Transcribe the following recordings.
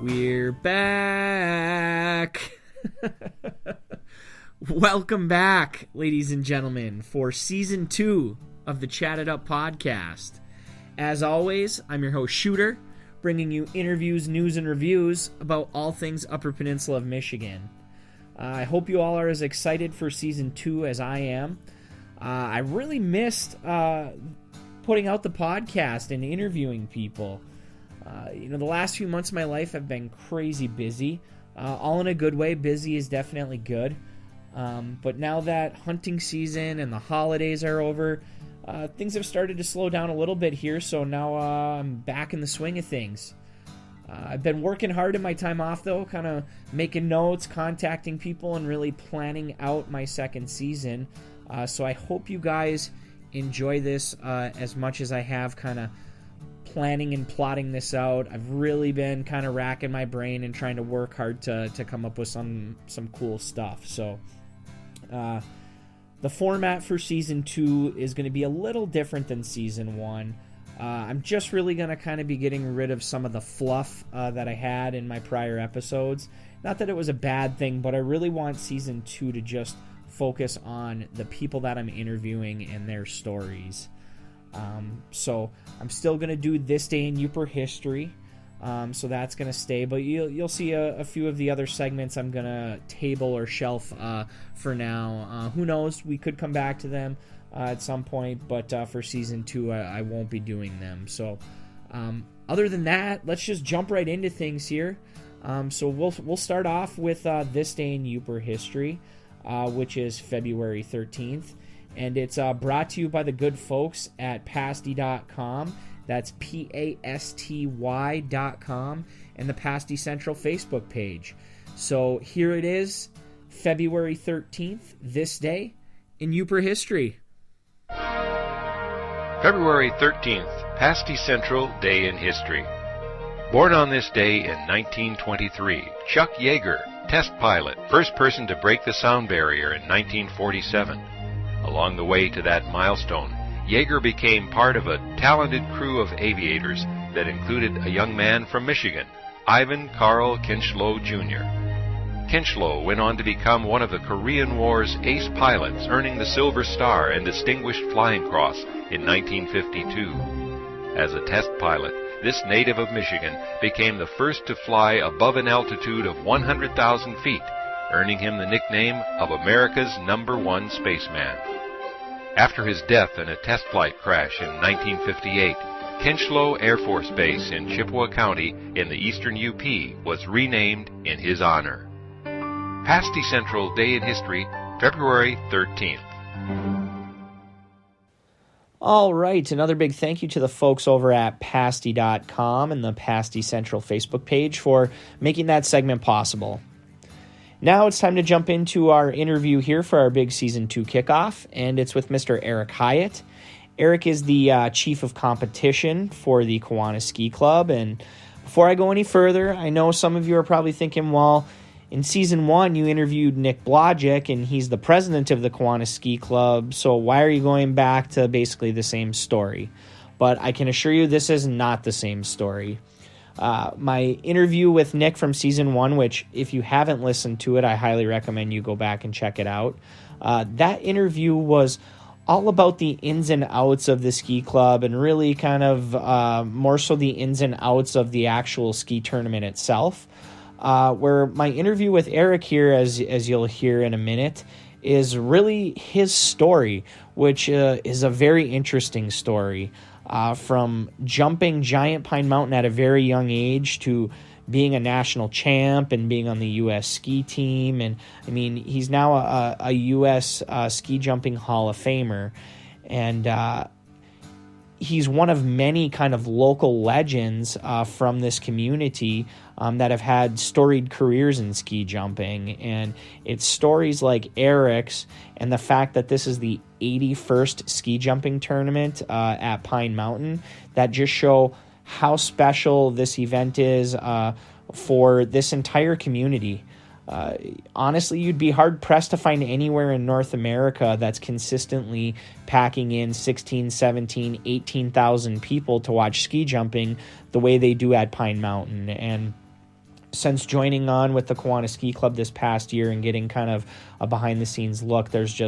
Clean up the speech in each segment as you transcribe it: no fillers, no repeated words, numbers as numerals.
We're back. Welcome back, ladies and gentlemen, for Season 2 of the Chat It Up podcast. As always, I'm your host, Shooter, bringing you interviews, news, and reviews about all things Upper Peninsula of Michigan. I hope you all are as excited for Season 2 as I am. I really missed putting out the podcast and interviewing people. The last few months of my life have been crazy busy. All in a good way. Busy is definitely good. But now that hunting season and the holidays are over, things have started to slow down a little bit here, so now I'm back in the swing of things. I've been working hard in my time off, though, kind of making notes, contacting people, and really planning out my second season. So I hope you guys enjoy this as much as I have kind of planning and plotting this out. I've really been kind of racking my brain and trying to work hard to come up with some cool stuff. So the format for Season 2 is going to be a little different than Season 1. I'm just really going to kind of be getting rid of some of the fluff that I had in my prior episodes. Not that it was a bad thing, but I really want Season 2 to just focus on the people that I'm interviewing and their stories. So I'm still going to do This Day in Yooper History, so that's going to stay, but you'll see a few of the other segments I'm going to table or shelf for now. Who knows, we could come back to them at some point, but for Season 2 I won't be doing them. So other than that, let's just jump right into things here. So we'll start off with This Day in Yooper History, which is February 13th. And it's brought to you by the good folks at pasty.com. That's pasty.com, and the Pasty Central Facebook page. So here it is, February 13th, this day in Yooper history. February 13th, Pasty Central Day in History. Born on this day in 1923, Chuck Yeager, test pilot, first person to break the sound barrier in 1947. Along the way to that milestone, Yeager became part of a talented crew of aviators that included a young man from Michigan, Ivan Carl Kinchlow Jr. Kinchlow went on to become one of the Korean War's ace pilots, earning the Silver Star and Distinguished Flying Cross in 1952. As a test pilot, this native of Michigan became the first to fly above an altitude of 100,000 feet, earning him the nickname of America's #1 spaceman. After his death in a test flight crash in 1958, Kinchlow Air Force Base in Chippewa County in the eastern UP was renamed in his honor. Pasty Central Day in History, February 13th. All right, another big thank you to the folks over at pasty.com and the Pasty Central Facebook page for making that segment possible. Now it's time to jump into our interview here for our big Season 2 kickoff, and it's with Mr. Eric Hiatt. Eric is the Chief of Competition for the Kiwanis Ski Club, and before I go any further, I know some of you are probably thinking, well, in Season 1 you interviewed Nick Blodgett, and he's the president of the Kiwanis Ski Club, so why are you going back to basically the same story? But I can assure you this is not the same story. My interview with Nick from Season 1, which if you haven't listened to it, I highly recommend you go back and check it out. That interview was all about the ins and outs of the ski club, and really kind of more so the ins and outs of the actual ski tournament itself. Where my interview with Eric here, as you'll hear in a minute, is really his story, which is a very interesting story. From jumping Giant Pine Mountain at a very young age to being a national champ and being on the U.S. ski team. And, I mean, he's now a U.S. Ski Jumping Hall of Famer. And he's one of many kind of local legends from this community that have had storied careers in ski jumping. And it's stories like Eric's and the fact that this is the 81st ski jumping tournament at Pine Mountain that just show how special this event is for this entire community. Honestly, you'd be hard-pressed to find anywhere in North America that's consistently packing in 16, 17, 18,000 people to watch ski jumping the way they do at Pine Mountain. And since joining on with the Kiwanis Ski Club this past year and getting kind of a behind-the-scenes look, there's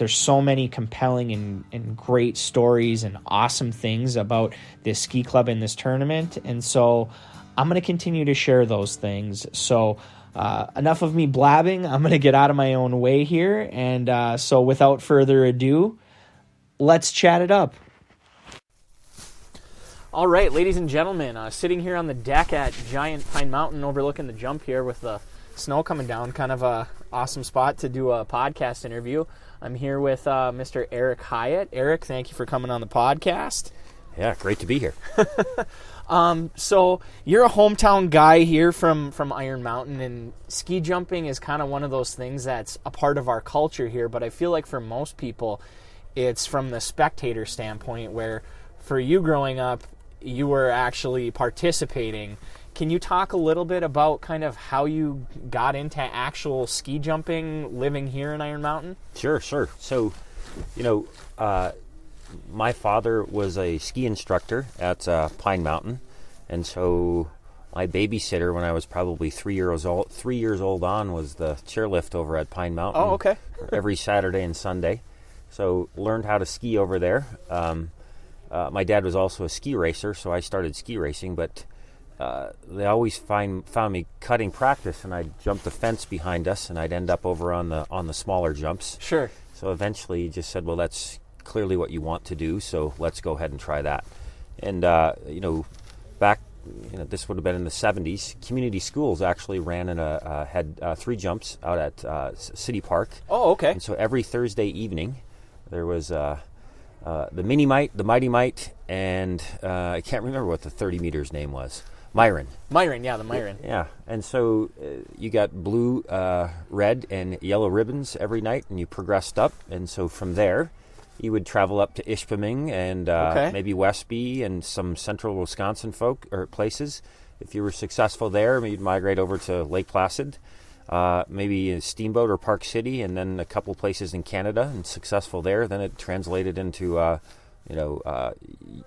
so many compelling and great stories and awesome things about this ski club and this tournament. And so I'm going to continue to share those things. So enough of me blabbing. I'm going to get out of my own way here. And so without further ado, let's chat it up. All right, ladies and gentlemen, sitting here on the deck at Giant Pine Mountain overlooking the jump here with the snow coming down, kind of a awesome spot to do a podcast interview. I'm here with Mr. Eric Hiatt. Eric, thank you for coming on the podcast. Yeah, great to be here. So you're a hometown guy here from Iron Mountain, and ski jumping is kind of one of those things that's a part of our culture here, but I feel like for most people, it's from the spectator standpoint, where for you growing up, you were actually participating. Can you talk a little bit about kind of how you got into actual ski jumping living here in Iron Mountain? Sure. So, my father was a ski instructor at Pine Mountain, and so my babysitter when I was probably 3 years old on was the chairlift over at Pine Mountain. Oh, okay. Every Saturday and Sunday. So learned how to ski over there. My dad was also a ski racer, so I started ski racing, but they always found me cutting practice, and I'd jump the fence behind us, and I'd end up over on the smaller jumps. Sure. So eventually he just said, well, that's clearly what you want to do, so let's go ahead and try that. And, back, this would have been in the 70s, community schools actually had 3 jumps out at City Park. Oh, okay. And so every Thursday evening there was the Mini Mite, the Mighty Mite, and I can't remember what the 30 meters name was. Myron, yeah, the Myron. Yeah, and so you got blue, red, and yellow ribbons every night, and you progressed up. And so from there, you would travel up to Ishpeming and maybe Westby and some central Wisconsin places. If you were successful there, you'd migrate over to Lake Placid, maybe in Steamboat or Park City, and then a couple places in Canada, and successful there. Then it translated into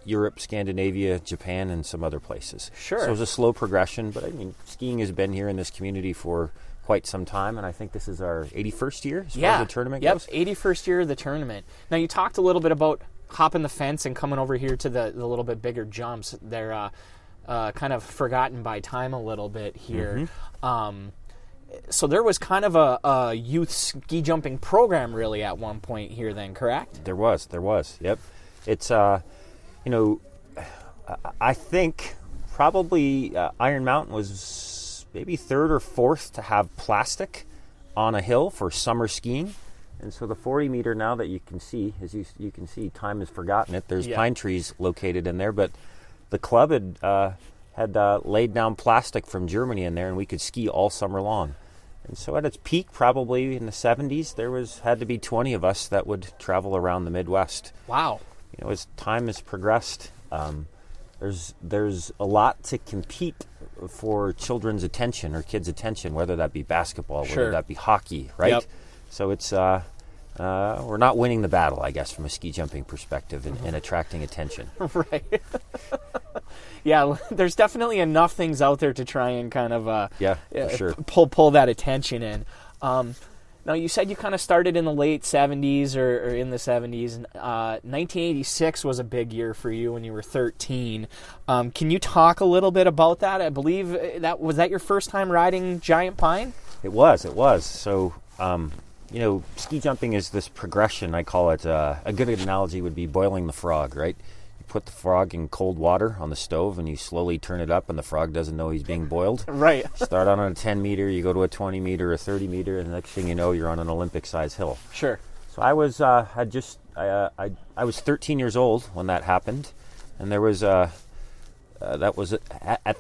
Europe, Scandinavia, Japan, and some other places. Sure. So it was a slow progression, but I mean, skiing has been here in this community for quite some time, and I think this is our 81st year as far as the tournament goes. 81st year of the tournament. Now, you talked a little bit about hopping the fence and coming over here to the little bit bigger jumps. They're kind of forgotten by time a little bit here. Mm-hmm. So there was kind of a youth ski jumping program really at one point here then, correct? There was, yep. It's, I think probably Iron Mountain was maybe 3rd or 4th to have plastic on a hill for summer skiing. And so the 40 meter now that you can see, as you can see, time has forgotten it. There's pine trees located in there, but the club had laid down plastic from Germany in there, and we could ski all summer long. And so at its peak, probably in the 70s, there had to be 20 of us that would travel around the Midwest. Wow. As time has progressed, there's a lot to compete for children's attention or kids' attention, whether that be basketball, whether that be hockey, right? Yep. So it's we're not winning the battle, I guess, from a ski jumping perspective and attracting attention. Right. Yeah, there's definitely enough things out there to try and kind of for sure. pull that attention in. Now, you said you kind of started in the late 70s or in the 70s. 1986 was a big year for you when you were 13. Can you talk a little bit about that? I believe was that your first time riding Giant Pine? It was. So, ski jumping is this progression. I call it, a good analogy would be boiling the frog, right? You put the frog in cold water on the stove and you slowly turn it up and the frog doesn't know he's being boiled. Right. Start out on a 10 meter, you go to a 20 meter, a 30 meter, and the next thing you know, you're on an Olympic size hill. Sure. So I was, I was 13 years old when that happened, and there was at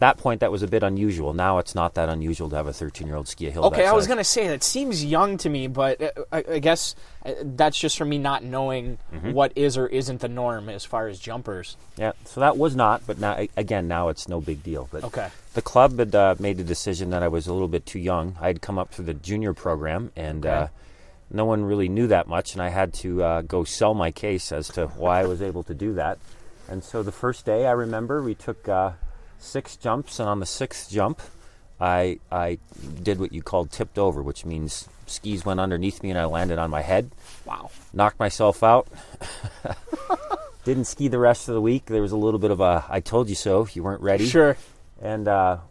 that point that was a bit unusual. Now it's not that unusual to have a 13-year-old ski a hill. Okay, I was going to say that seems young to me, but I guess that's just from me not knowing what is or isn't the norm as far as jumpers. Yeah, so that was not, but now it's no big deal. But okay. The club had made the decision that I was a little bit too young. I had come up through the junior program, and no one really knew that much, and I had to go sell my case as to why I was able to do that. And so the first day, I remember, we took 6 jumps, and on the 6th jump, I did what you called tipped over, which means skis went underneath me and I landed on my head. Wow. Knocked myself out. Didn't ski the rest of the week. There was a little bit of a I told you so, you weren't ready. Sure. And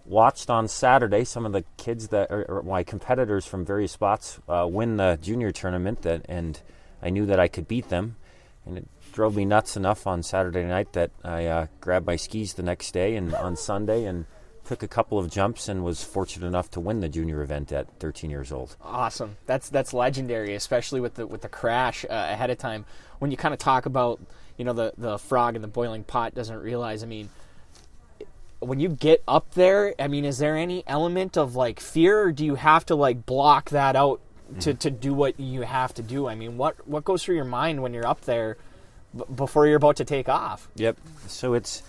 watched on Saturday some of the kids that are my competitors from various spots win the junior tournament, and I knew that I could beat them. And it drove me nuts enough on Saturday night that I grabbed my skis the next day and on Sunday and took a couple of jumps and was fortunate enough to win the junior event at 13 years old. Awesome. That's legendary, especially with the crash ahead of time. When you kind of talk about, the frog in the boiling pot doesn't realize, when you get up there, is there any element of fear, or do you have to block that out to do what you have to do? What goes through your mind when you're up there before you're about to take off? Yep. So it's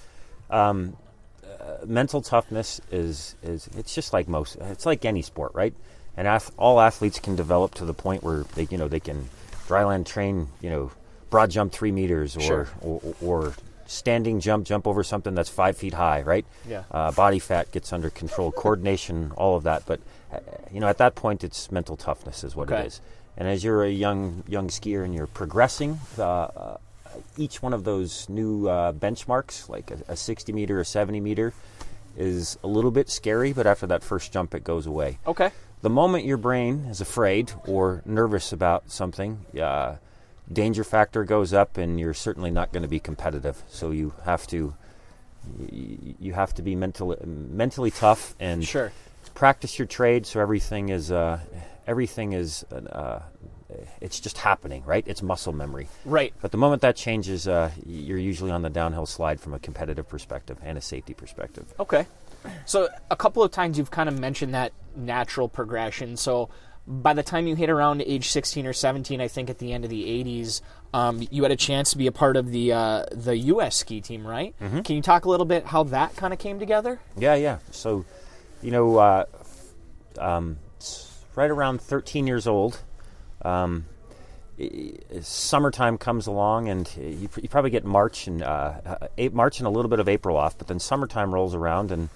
mental toughness is it's just it's like any sport, right? And all athletes can develop to the point where they can dryland train, broad jump 3 meters, or Sure. or standing jump over something that's 5 feet high, right? Yeah. Body fat gets under control, coordination, all of that. But at that point, it's mental toughness is what Okay. it is. And as you're a young skier and you're progressing, each one of those new benchmarks, like a 60 meter, a 70 meter, is a little bit scary. But after that first jump, it goes away. Okay. The moment your brain is afraid or nervous about something, danger factor goes up, and you're certainly not going to be competitive. So you have to be mentally tough and Sure. practice your trade. So everything is it's just happening, right? It's muscle memory. Right. But the moment that changes, you're usually on the downhill slide from a competitive perspective and a safety perspective. Okay. So a couple of times you've kind of mentioned that natural progression. So by the time you hit around age 16 or 17, I think at the end of the 80s, you had a chance to be a part of the U.S. ski team, right? Mm-hmm. Can you talk a little bit how that kind of came together? Yeah. So, right around 13 years old, summertime comes along, and you probably get March and a little bit of April off, but then summertime rolls around, and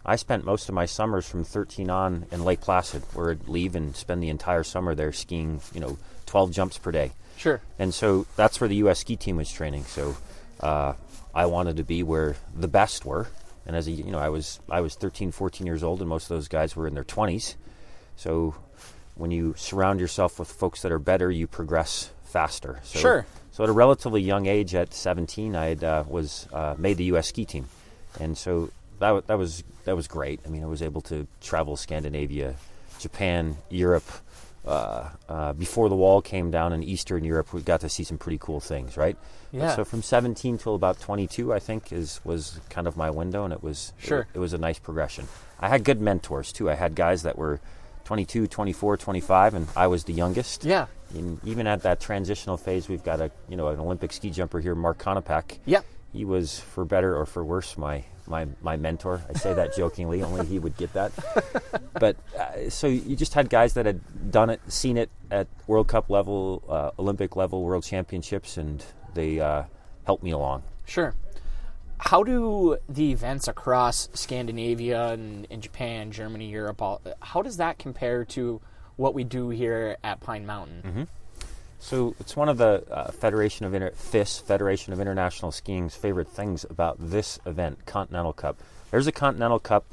I spent most of my summers from 13 on in Lake Placid, where I'd leave and spend the entire summer there skiing, 12 jumps per day. Sure. And so that's where the U.S. ski team was training. So I wanted to be where the best were. And as I was 13, 14 years old, and most of those guys were in their 20s. So when you surround yourself with folks that are better, you progress faster. So, Sure. So at a relatively young age, at 17, I was made the U.S. ski team, and so that was great. I was able to travel Scandinavia, Japan, Europe. Before the wall came down in Eastern Europe, we got to see some pretty cool things, right? Yeah. So from 17 till about 22, I think was kind of my window, and it was Sure. It was a nice progression. I had good mentors too. I had guys that were 22, 24, 25, and I was the youngest. Yeah. And even at that transitional phase, we've got an Olympic ski jumper here, Mark Konopak. Yeah. He was, for better or for worse, my mentor. I say that jokingly, only he would get that. But so you just had guys that had done it, seen it at World Cup level, Olympic level, World Championships, and they helped me along. Sure. How do the events across Scandinavia and Japan, Germany, Europe, how does that compare to what we do here at Pine Mountain? Mm-hmm. So it's one of the Federation of International Skiing's favorite things about this event, Continental Cup. There's a Continental Cup,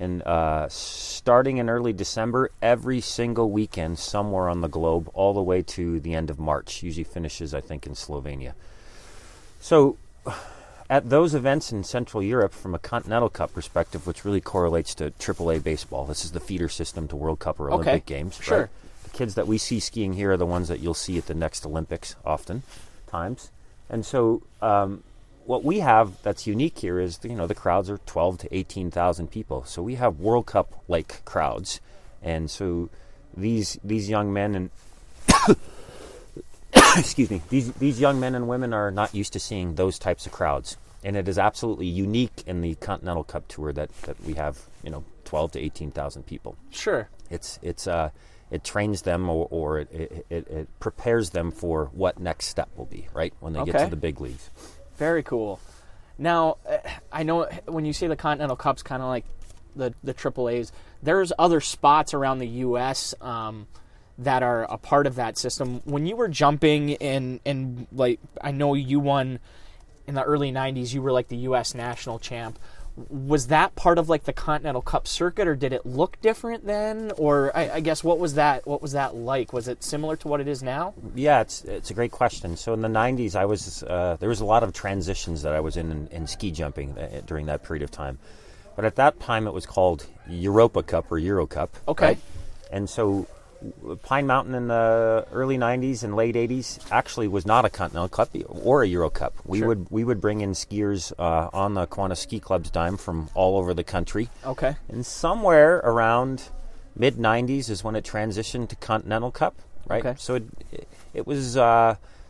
and starting in early December, every single weekend somewhere on the globe, all the way to the end of March. Usually finishes, I think, in Slovenia. So at those events in Central Europe, from a Continental Cup perspective, which really correlates to AAA baseball, this is the feeder system to World Cup or Olympic Games. Sure. Right? The kids that we see skiing here are the ones that you'll see at the next Olympics oftentimes. And so what we have that's unique here is, the crowds are 12 to 18,000 people. So we have World Cup-like crowds. And so these young men and excuse me, these young men and women are not used to seeing those types of crowds. And it is absolutely unique in the Continental Cup Tour that we have, 12 to 18,000 people. Sure. It trains them or it prepares them for what next step will be, right, when they get to the big leagues. Very cool. Now, I know when you say the Continental Cup's kind of like the AAAs, there's other spots around the U.S. That are a part of that system. When you were jumping and like, I know you won in the early 90s, you were like the U.S. national champ. Was that part of like the Continental Cup circuit, or did it look different then? Or I guess what was that like? Was it similar to what it is now? Yeah, it's a great question. So in the 90s, I was there was a lot of transitions that I was in ski jumping during that period of time. But at that time, it was called Europa Cup or Euro Cup. Okay. Right? And so Pine Mountain in the early 90s and late 80s actually was not a Continental Cup or a Euro Cup. We would bring in skiers on the Kiwanis Ski Club's dime from all over the country. Okay. And somewhere around mid-90s is when it transitioned to Continental Cup, right? Okay. So it was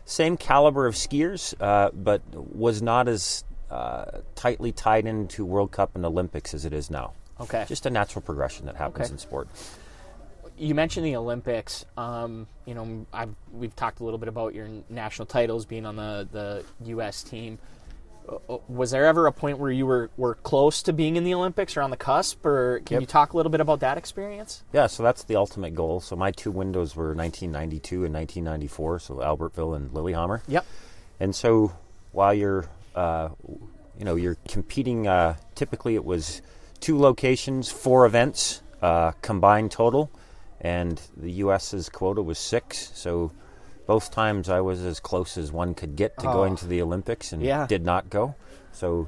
same caliber of skiers, but was not as tightly tied into World Cup and Olympics as it is now. Okay. Just a natural progression that happens in sport. You mentioned the Olympics. We've talked a little bit about your national titles, being on the U.S. team. Was there ever a point where you were close to being in the Olympics or on the cusp? Or can you talk a little bit about that experience? Yeah, so that's the ultimate goal. So my two windows were 1992 and 1994, so Albertville and Lillehammer. Yep. And so while you're competing, typically it was 2 locations, 4 events, combined total. And the U.S.'s quota was 6, so both times I was as close as one could get to going to the Olympics and did not go. So,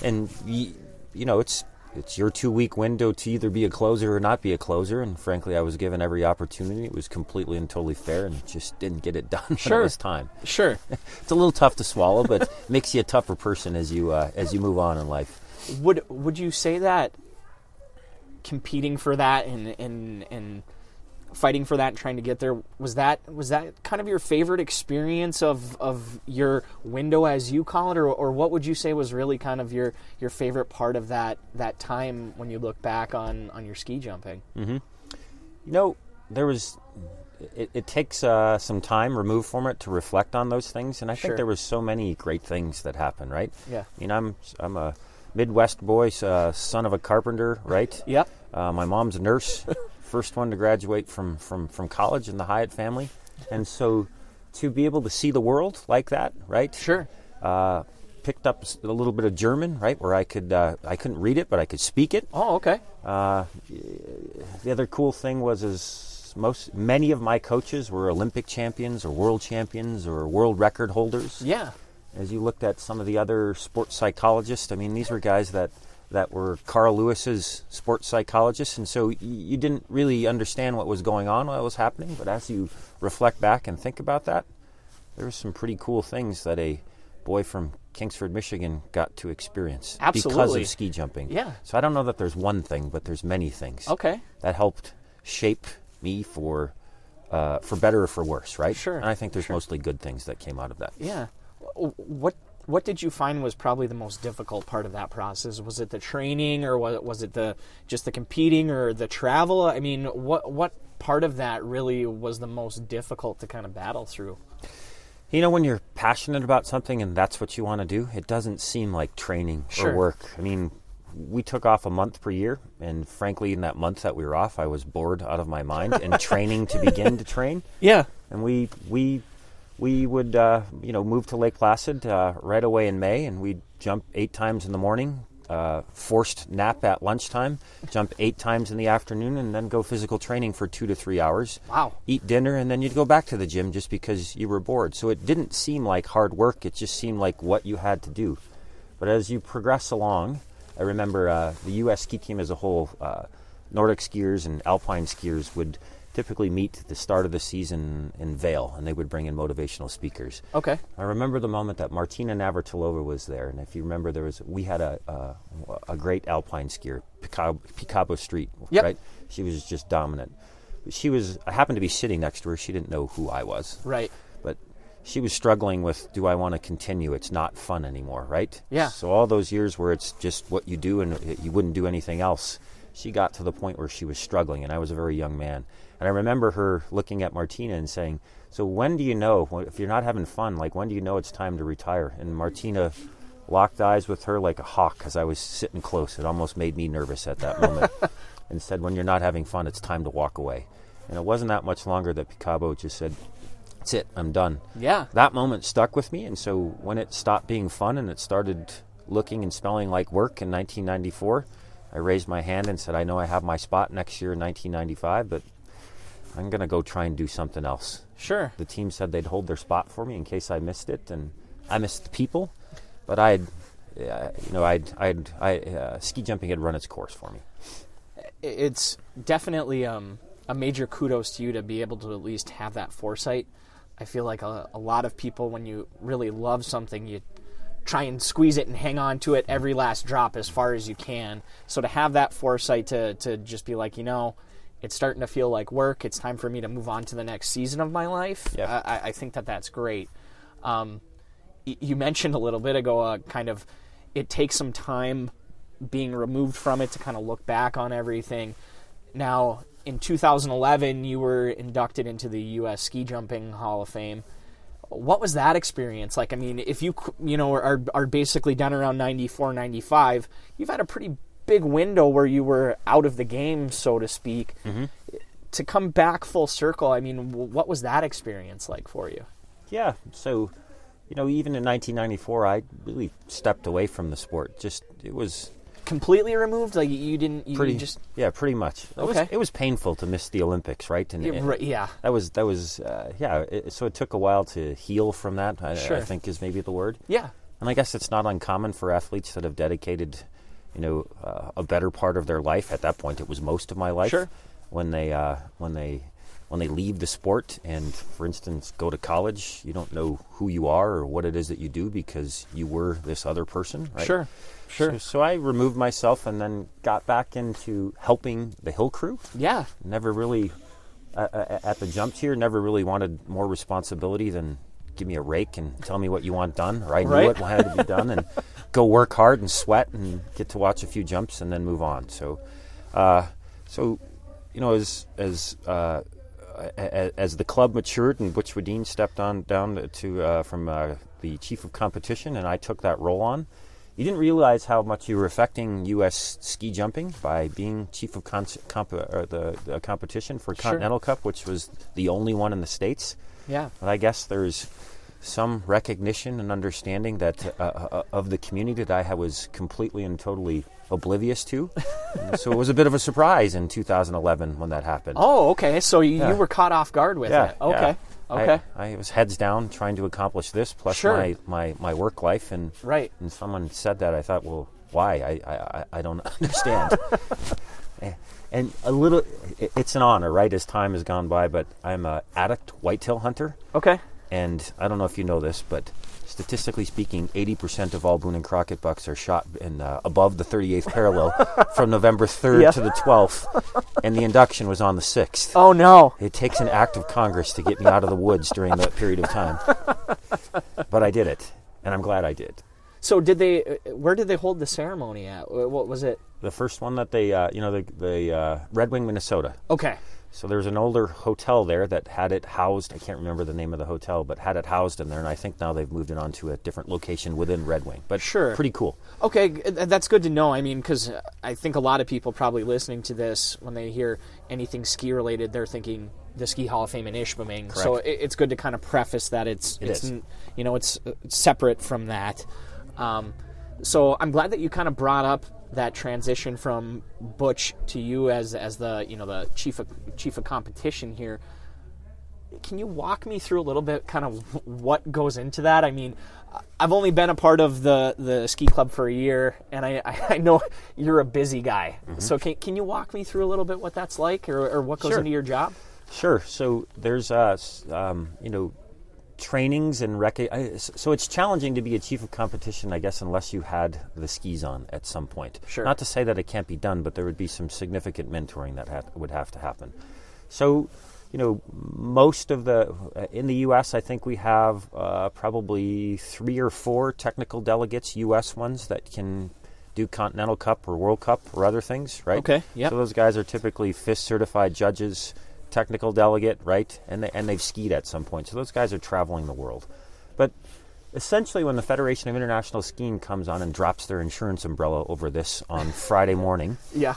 and it's your 2-week window to either be a closer or not be a closer, and frankly I was given every opportunity. It was completely and totally fair and just didn't get it done when it was time. Sure. It's a little tough to swallow, but makes you a tougher person as you move on in life. Would you say that competing for that and fighting for that and trying to get there, was that kind of your favorite experience of your window, as you call it, or what would you say was really kind of your favorite part of that time when you look back on your ski jumping? Mm-hmm. There was it takes some time removed from it to reflect on those things, and I think there was so many great things that happened, right? Yeah. I mean, I'm a Midwest boy, son of a carpenter, right? Yep. My mom's a nurse, first one to graduate from college in the Hiatt family. And so to be able to see the world like that, right? Sure. Picked up a little bit of German, right, where I couldn't read it, but I could speak it. Oh, okay. The other cool thing was many of my coaches were Olympic champions or world champions or world record holders. Yeah. As you looked at some of the other sports psychologists, I mean, these were guys that were Carl Lewis's sports psychologists, and so you didn't really understand what was going on while it was happening, but as you reflect back and think about that, there were some pretty cool things that a boy from Kingsford, Michigan got to experience. Absolutely. Because of ski jumping. Yeah. So I don't know that there's one thing, but there's many things. Okay. That helped shape me for better or for worse, right? Sure. And I think there's mostly good things that came out of that. Yeah. What did you find was probably the most difficult part of that process? Was it the training, or was it just the competing, or the travel? I mean, what part of that really was the most difficult to kind of battle through? When you're passionate about something and that's what you want to do, it doesn't seem like training or work. I mean, we took off a month per year, and frankly, in that month that we were off, I was bored out of my mind and training to begin to train. Yeah. And we would, move to Lake Placid right away in May, and we'd jump 8 times in the morning, forced nap at lunchtime, jump 8 times in the afternoon, and then go physical training for 2 to 3 hours. Wow. Eat dinner, and then you'd go back to the gym just because you were bored. So it didn't seem like hard work. It just seemed like what you had to do. But as you progress along, I remember the U.S. ski team as a whole, Nordic skiers and alpine skiers would typically meet at the start of the season in Vail, and they would bring in motivational speakers. Okay. I remember the moment that Martina Navratilova was there, and if you remember, we had a great alpine skier, Picabo Street, right? She was just dominant. I happened to be sitting next to her. She didn't know who I was. Right. But she was struggling with, do I want to continue? It's not fun anymore, right? Yeah. So all those years where it's just what you do and you wouldn't do anything else, she got to the point where she was struggling, and I was a very young man. And I remember her looking at Martina and saying, so when do you know, if you're not having fun, like when do you know it's time to retire? And Martina locked eyes with her like a hawk because I was sitting close. It almost made me nervous at that moment. And said, when you're not having fun, it's time to walk away. And it wasn't that much longer that Picabo just said, that's it, I'm done. Yeah. That moment stuck with me, and so when it stopped being fun and it started looking and smelling like work in 1994, I raised my hand and said, I know I have my spot next year in 1995, but I'm going to go try and do something else. Sure. The team said they'd hold their spot for me in case I missed it, and I missed the people, but ski jumping had run its course for me. It's definitely a major kudos to you to be able to at least have that foresight. I feel like a lot of people, when you really love something, you try and squeeze it and hang on to it every last drop as far as you can. So to have that foresight to just be like, it's starting to feel like work, it's time for me to move on to the next season of my life, yeah. I think that's great. You mentioned a little bit ago kind of it takes some time being removed from it to kind of look back on everything. Now, in 2011, you were inducted into the U.S. Ski Jumping Hall of Fame. What was that experience like? I mean, if you are basically done around 94, 95, you've had a pretty big window where you were out of the game, so to speak. Mm-hmm. To come back full circle, I mean, what was that experience like for you? Yeah, so, even in 1994, I really stepped away from the sport. It was completely removed? Like you didn't? Yeah, pretty much. Okay. It was painful to miss the Olympics, right? And yeah. That was. So it took a while to heal from that. Sure. I think is maybe the word. Yeah. And I guess it's not uncommon for athletes that have dedicated, a better part of their life. At that point, it was most of my life. Sure. When they leave the sport and, for instance, go to college, you don't know who you are or what it is that you do because you were this other person, right? Sure. So I removed myself and then got back into helping the hill crew. Yeah. Never really, at the jump tier, never really wanted more responsibility than give me a rake and tell me what you want done, or I knew it had to be done, and go work hard and sweat and get to watch a few jumps and then move on. So as the club matured and Butch Wadeen stepped down to from the chief of competition, and I took that role on, you didn't realize how much you were affecting U.S. ski jumping by being chief of the competition for Continental Cup, which was the only one in the States. Yeah. But I guess there's some recognition and understanding that of the community that I was completely and totally oblivious to. So it was a bit of a surprise in 2011 when that happened. Oh, okay. So you were caught off guard with it. Okay. Yeah. Okay. I was heads down trying to accomplish this, plus my work life, and and someone said that, I thought, well, why? I don't understand. And it's an honor, right, as time has gone by, but I'm an addict whitetail hunter. Okay. And I don't know if you know this, but statistically speaking, 80% of all Boone and Crockett bucks are shot in above the 38th parallel from November 3rd to the 12th, and the induction was on the 6th. Oh, no. It takes an act of Congress to get me out of the woods during that period of time. But I did it, and I'm glad I did. So where did they hold the ceremony at? What was it? The first one that they, the Red Wing, Minnesota. Okay. So there's an older hotel there that had it housed. I can't remember the name of the hotel, but had it housed in there. And I think now they've moved it on to a different location within Red Wing. But pretty cool. Okay, that's good to know. I mean, because I think a lot of people probably listening to this, when they hear anything ski-related, they're thinking the Ski Hall of Fame in Ishpeming. Correct. So it's good to kind of preface that it's separate from that. So I'm glad that you kind of brought up that transition from Butch to you as the chief of competition here. Can you walk me through a little bit kind of what goes into that? I mean, I've only been a part of the ski club for a year, and I know you're a busy guy. Mm-hmm. So can you walk me through a little bit what that's like, or what goes into your job? Sure. So there's trainings and so it's challenging to be a chief of competition, I guess, unless you had the skis on at some point. Sure. Not to say that it can't be done, but there would be some significant mentoring that would have to happen. So, most of in the U.S., I think we have probably 3 or 4 technical delegates, U.S. ones, that can do Continental Cup or World Cup or other things, right? Okay, yeah. So those guys are typically FIS certified judges, technical delegate, right? And they've skied at some point. So those guys are traveling the world. But, Essentially, when the Federation of International Skiing comes on and drops their insurance umbrella over this on Friday morning, Yeah.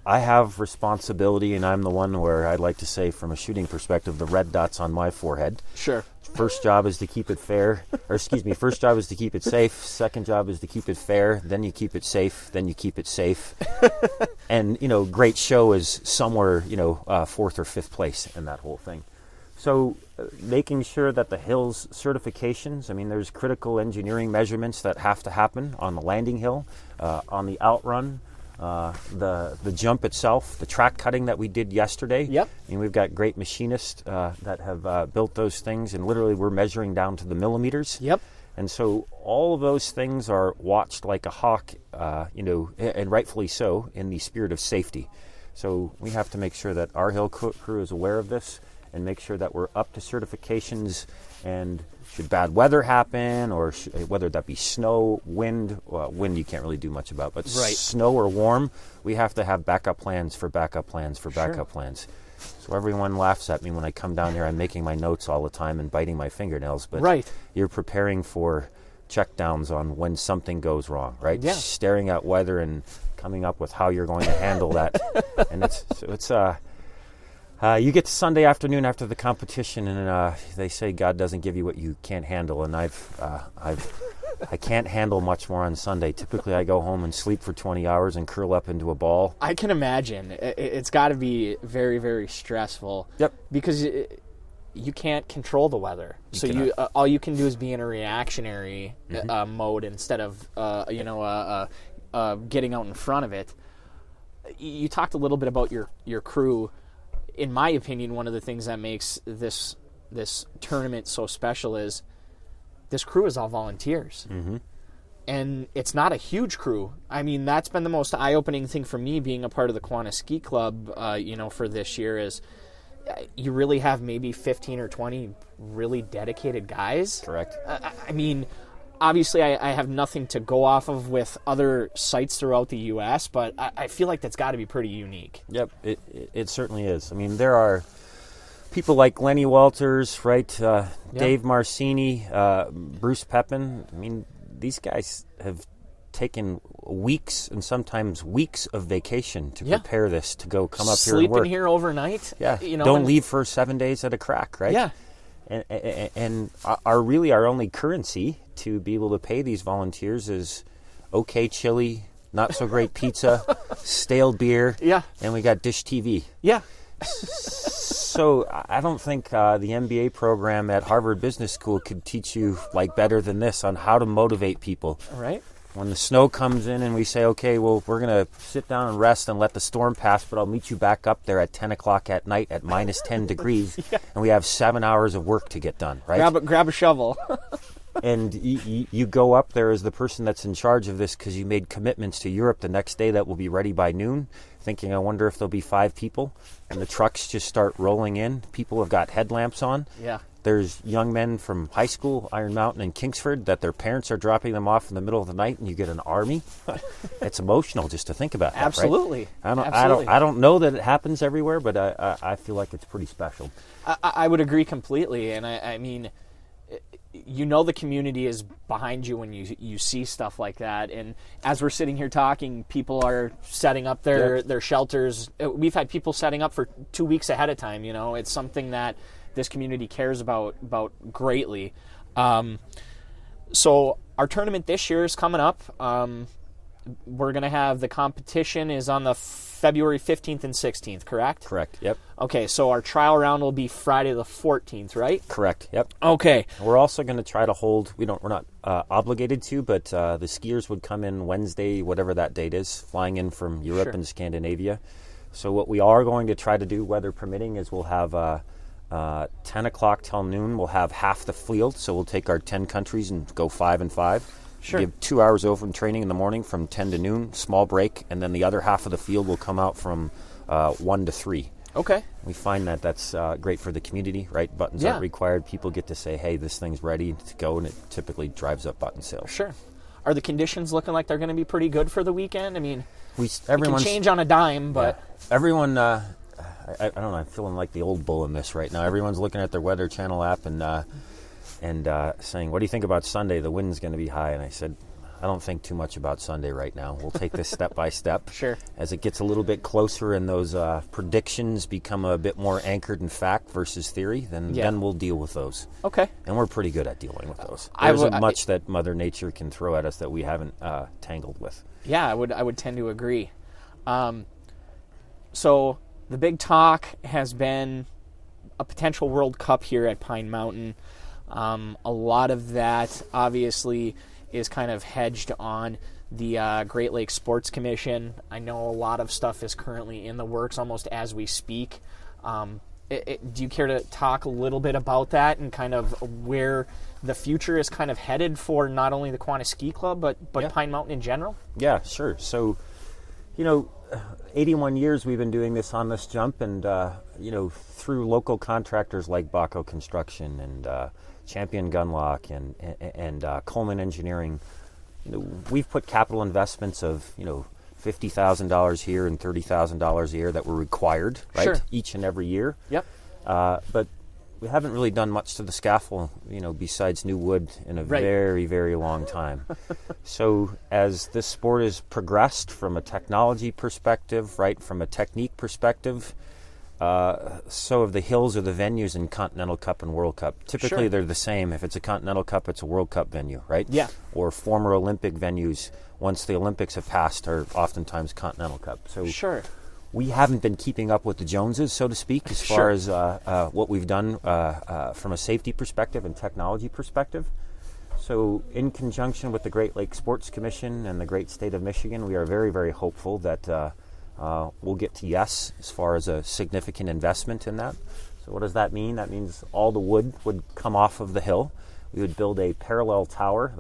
I have responsibility, and I'm the one where I'd like to say, from a shooting perspective, the red dot's on my forehead. Sure. First job is to keep it fair, first job is to keep it safe, second job is to keep it fair, then you keep it safe, then you keep it safe. And, great show is somewhere, fourth or fifth place in that whole thing. So making sure that the hills certifications, there's critical engineering measurements that have to happen on the landing hill, on the outrun, the jump itself, the track cutting that we did yesterday. Yep. We've got great machinists that have built those things, and literally we're measuring down to the millimeters. Yep. And so all of those things are watched like a hawk, and rightfully so, in the spirit of safety. So we have to make sure that our hill crew is aware of this and make sure that we're up to certifications, and should bad weather happen, or whether that be snow, wind, wind you can't really do much about, but right. Snow or warm, we have to have backup plans for backup plans for backup plans. So everyone laughs at me when I come down here. I'm making my notes all the time and biting my fingernails, but right. You're preparing for checkdowns on when something goes wrong, right? Yeah. Staring at weather and coming up with how you're going to handle that. And you get to Sunday afternoon after the competition, and they say God doesn't give you what you can't handle. And I can't handle much more on Sunday. Typically, I go home and sleep for 20 hours and curl up into a ball. I can imagine. It's got to be very, very stressful. Yep. Because you can't control the weather, so all you can do is be in a reactionary mode instead of getting out in front of it. You talked a little bit about your crew. In my opinion, one of the things that makes this tournament so special is this crew is all volunteers. Mm-hmm. And it's not a huge crew. That's been the most eye-opening thing for me being a part of the Kiwanis Ski Club, for this year, is you really have maybe 15 or 20 really dedicated guys. Correct. Obviously, I have nothing to go off of with other sites throughout the U.S., but I feel like that's got to be pretty unique. Yep, it certainly is. There are people like Lenny Walters, right? Dave Marcini, Bruce Pepin. These guys have taken weeks and sometimes weeks of vacation to prepare this, to go come up here and work. Sleeping here overnight. Yeah, don't leave for 7 days at a crack, right? Yeah. And our only currency to be able to pay these volunteers is okay chili, not so great pizza, stale beer, and we got dish TV. Yeah. So I don't think the MBA program at Harvard Business School could teach you better than this on how to motivate people. Right. When the snow comes in and we say, okay, well, we're going to sit down and rest and let the storm pass, but I'll meet you back up there at 10 o'clock at night at minus 10 degrees, and we have 7 hours of work to get done, right? Grab a shovel. And you go up there as the person that's in charge of this because you made commitments to Europe the next day that will be ready by noon, thinking, I wonder if there'll be 5 people, and the trucks just start rolling in. People have got headlamps on. Yeah. There's young men from high school, Iron Mountain and Kingsford, that their parents are dropping them off in the middle of the night, and you get an army. It's emotional just to think about that. Absolutely. Right? Absolutely. I don't know that it happens everywhere, but I feel like it's pretty special. I would agree completely, and the community is behind you when you see stuff like that. And as we're sitting here talking, people are setting up their shelters. We've had people setting up for 2 weeks ahead of time. It's something that this community cares about greatly. So our tournament this year is coming up. We're going to have the competition is on the February 15th and 16th, correct? Correct, yep. Okay, so our trial round will be Friday the 14th, right? Correct, yep. Okay. We're also going to try to hold, we're not obligated to, but the skiers would come in Wednesday, whatever that date is, flying in from Europe and Scandinavia. So what we are going to try to do, weather permitting, is we'll have 10 o'clock till noon, we'll have half the field, so we'll take our 10 countries and go 5 and 5. Sure. Give 2 hours over in training in the morning from 10 to noon, small break, and then the other half of the field will come out from 1 to 3. Okay. We find that that's great for the community, right? Buttons aren't required. People get to say, hey, this thing's ready to go, and it typically drives up button sales. Sure. Are the conditions looking like they're going to be pretty good for the weekend? It can Everyone's change on a dime, but... Everyone... I don't know, I'm feeling like the old bull in this right now. Everyone's looking at their Weather Channel app, and and saying, "What do you think about Sunday? The wind's going to be high." And I said, "I don't think too much about Sunday right now. We'll take this step by step. Sure. As it gets a little bit closer and those predictions become a bit more anchored in fact versus theory, then we'll deal with those." Okay. And we're pretty good at dealing with those. There isn't much that Mother Nature can throw at us that we haven't tangled with. Yeah, I would tend to agree. So the big talk has been a potential World Cup here at Pine Mountain. A lot of that, obviously, is kind of hedged on the Great Lakes Sports Commission. I know a lot of stuff is currently in the works almost as we speak. Do you care to talk a little bit about that and kind of where the future is kind of headed for not only the Kiwanis Ski Club, but Pine Mountain in general? Yeah, sure. So, 81 years we've been doing this on this jump, and, through local contractors like Baco Construction and Champion Gunlock and Coleman Engineering, we've put capital investments of, $50,000 here and $30,000 a year that were required, right? Sure. Each and every year. Yep. But we haven't really done much to the scaffold, besides new wood in a very, very long time. So as this sport has progressed from a technology perspective, right, from a technique perspective, so have the hills or the venues in Continental Cup and World Cup. Typically, they're the same. If it's a Continental Cup, it's a World Cup venue, right? Yeah. Or former Olympic venues, once the Olympics have passed, are oftentimes Continental Cup. So we haven't been keeping up with the Joneses, so to speak, as far as what we've done from a safety perspective and technology perspective. So in conjunction with the Great Lakes Sports Commission and the great state of Michigan, we are very, very hopeful that we'll get to yes as far as a significant investment in that. So what does that mean? That means all the wood would come off of the hill. We would build a parallel tower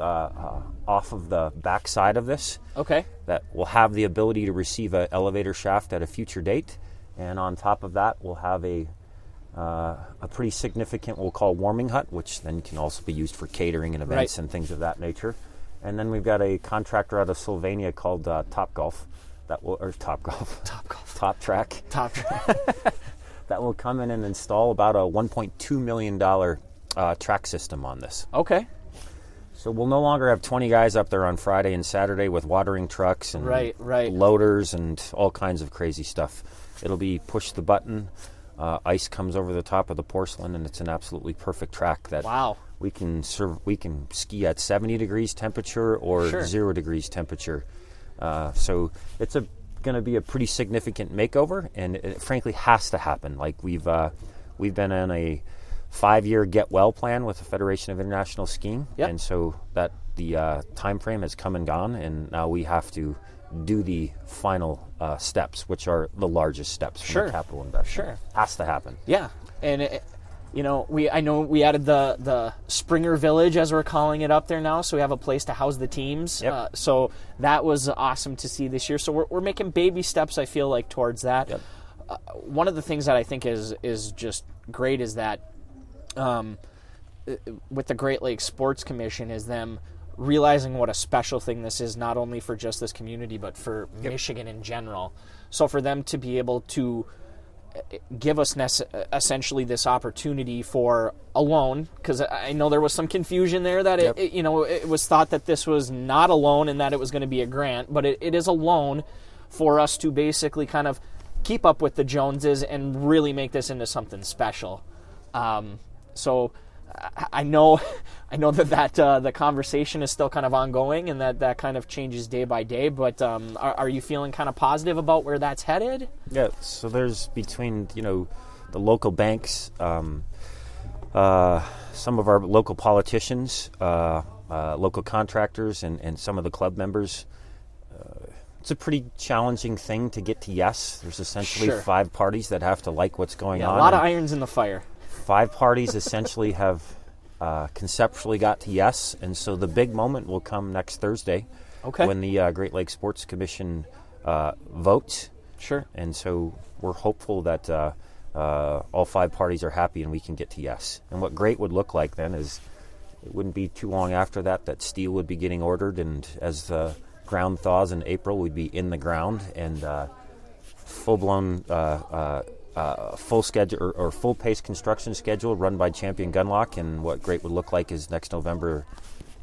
off of the backside of this. Okay. That will have the ability to receive an elevator shaft at a future date. And on top of that, we'll have a pretty significant, we'll call warming hut, which then can also be used for catering and events and things of that nature. And then we've got a contractor out of Slovenia called Top Track. That will come in and install about a $1.2 million track system on this. Okay. So we'll no longer have 20 guys up there on Friday and Saturday with watering trucks and loaders and all kinds of crazy stuff. It'll be push the button, ice comes over the top of the porcelain, and it's an absolutely perfect track that we can ski at 70 degrees temperature or 0 degrees temperature. So it's going to be a pretty significant makeover, and it frankly has to happen. Like we've been on a 5-year get well plan with the Federation of International Skiing, and so that the time frame has come and gone, and now we have to do the final steps, which are the largest steps from a capital investment. Has to happen. Yeah, and I know we added the Springer Village, as we're calling it, up there now, so we have a place to house the teams. Yep. So that was awesome to see this year. So we're making baby steps, I feel like, towards that. Yep. One of the things that I think is just great is that with the Great Lakes Sports Commission is them realizing what a special thing this is, not only for just this community, but for Michigan in general. So for them to be able to give us essentially this opportunity for a loan, because I know there was some confusion there that it was thought that this was not a loan and that it was going to be a grant, but it is a loan for us to basically kind of keep up with the Joneses and really make this into something special. So I know that the conversation is still kind of ongoing and that kind of changes day by day, but are you feeling kind of positive about where that's headed? Yeah, so there's between, the local banks, some of our local politicians, local contractors, and some of the club members. It's a pretty challenging thing to get to yes. There's essentially 5 parties that have to like what's going on. A lot of irons in the fire. 5 parties essentially have conceptually got to yes, and so the big moment will come next Thursday when the Great Lakes Sports Commission votes. Sure. And so we're hopeful that all 5 parties are happy and we can get to yes. And what great would look like then is it wouldn't be too long after that steel would be getting ordered, and as the ground thaws in April, we'd be in the ground and full-blown full schedule or full pace construction schedule run by Champion Gunlock, and what great would look like is next November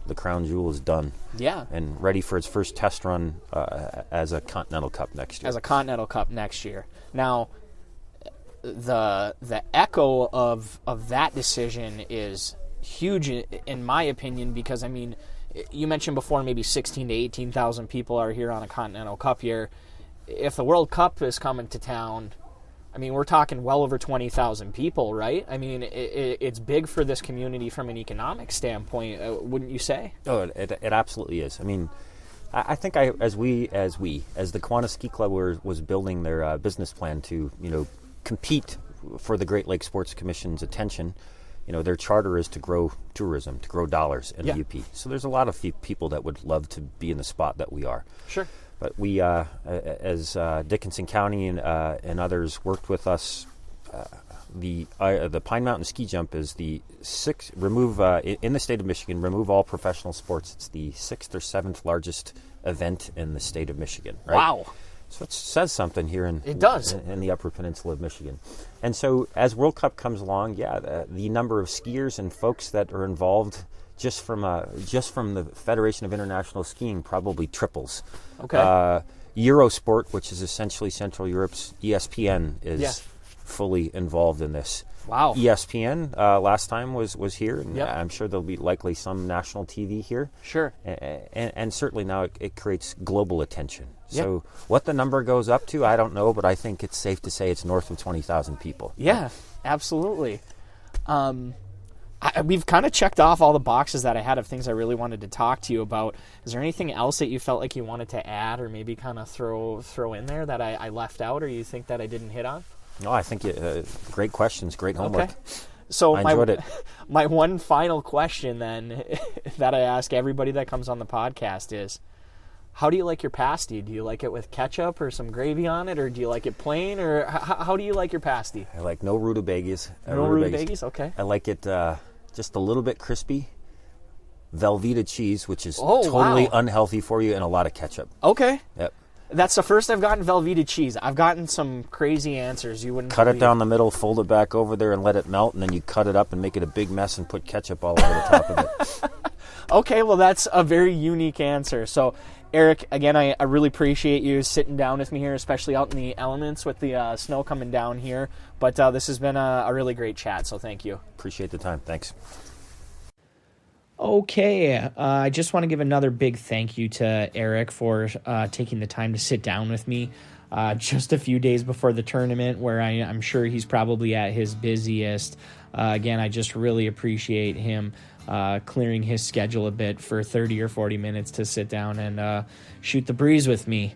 the crown jewel is done. Yeah. And ready for its first test run as a Continental Cup next year. As a Continental Cup next year. Now, the echo of that decision is huge in my opinion, because, I mean, you mentioned before maybe 16 to 18,000 people are here on a Continental Cup year. If the World Cup is coming to town, I mean, we're talking well over 20,000 people, right? I mean, it's big for this community from an economic standpoint, wouldn't you say? Oh, it absolutely is. I mean, I think as the Kiwanis Ski Club was building their business plan to, compete for the Great Lakes Sports Commission's attention, their charter is to grow tourism, to grow dollars in the UP. So there's a lot of people that would love to be in the spot that we are. Sure. But we, as Dickinson County and others worked with us, the Pine Mountain Ski Jump is the in the state of Michigan, remove all professional sports. It's the 6th or 7th largest event in the state of Michigan. Right? Wow. So it says something here in the Upper Peninsula of Michigan. And so as World Cup comes along, the number of skiers and folks that are involved just from the Federation of International Skiing probably triples. Okay. Eurosport, which is essentially Central Europe's ESPN, is fully involved in this. Wow. ESPN last time was here, and I'm sure there'll be likely some national TV here. Sure. And certainly now it creates global attention. So what the number goes up to, I don't know, but I think it's safe to say it's north of 20,000 people. Yeah, absolutely. We've kind of checked off all the boxes that I had of things I really wanted to talk to you about. Is there anything else that you felt like you wanted to add or maybe kind of throw in there that I left out or you think that I didn't hit on? No, I think great questions, great homework. Okay. So I enjoyed it. My one final question then that I ask everybody that comes on the podcast is, how do you like your pasty? Do you like it with ketchup or some gravy on it, or do you like it plain, or how do you like your pasty? I like no rutabagas. No rutabagas, okay. I like it just a little bit crispy. Velveeta cheese, which is totally unhealthy for you, and a lot of ketchup. Okay. Yep. That's the first I've gotten Velveeta cheese. I've gotten some crazy answers you wouldn't Cut believe. it down the middle, fold it back over there, and let it melt, and then you cut it up and make it a big mess and put ketchup all over the top of it. Okay, well, that's a very unique answer. So, Eric, again, I really appreciate you sitting down with me here, especially out in the elements with the snow coming down here. But this has been a really great chat, so thank you. Appreciate the time. Thanks. Okay, I just want to give another big thank you to Eric for taking the time to sit down with me just a few days before the tournament, where I'm sure he's probably at his busiest. Again, I just really appreciate him clearing his schedule a bit for 30 or 40 minutes to sit down and shoot the breeze with me.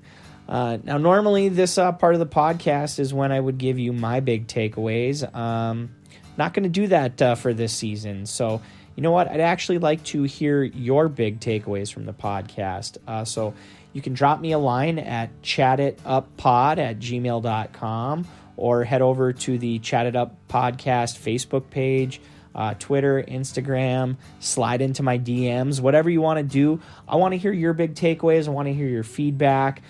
Now, normally this part of the podcast is when I would give you my big takeaways. Not going to do that for this season, so you know what? I'd actually like to hear your big takeaways from the podcast. So you can drop me a line at chatituppod@gmail.com or head over to the Chat It Up Podcast Facebook page, Twitter, Instagram, slide into my DMs, whatever you want to do. I want to hear your big takeaways. I want to hear your feedback.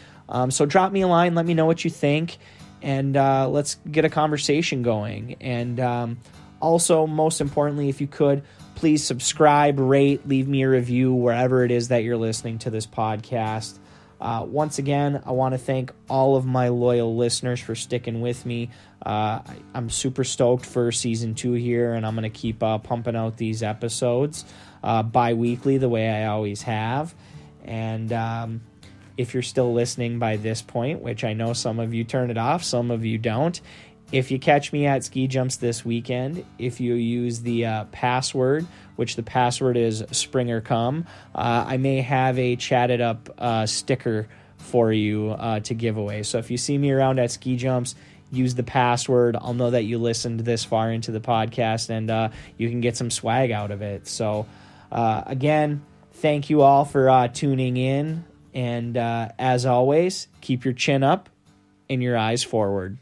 So drop me a line. Let me know what you think, and let's get a conversation going. And also, most importantly, if you could, please subscribe, rate, leave me a review wherever it is that you're listening to this podcast. Once again, I want to thank all of my loyal listeners for sticking with me. I'm super stoked for season 2 here, and I'm going to keep pumping out these episodes bi-weekly the way I always have. And if you're still listening by this point, which I know some of you turn it off, some of you don't, if you catch me at ski jumps this weekend, if you use the password, which the password is SpringerCome, I may have a Chat It Up sticker for you to give away. So if you see me around at ski jumps, use the password. I'll know that you listened this far into the podcast, and you can get some swag out of it. So again, thank you all for tuning in. And as always, keep your chin up and your eyes forward.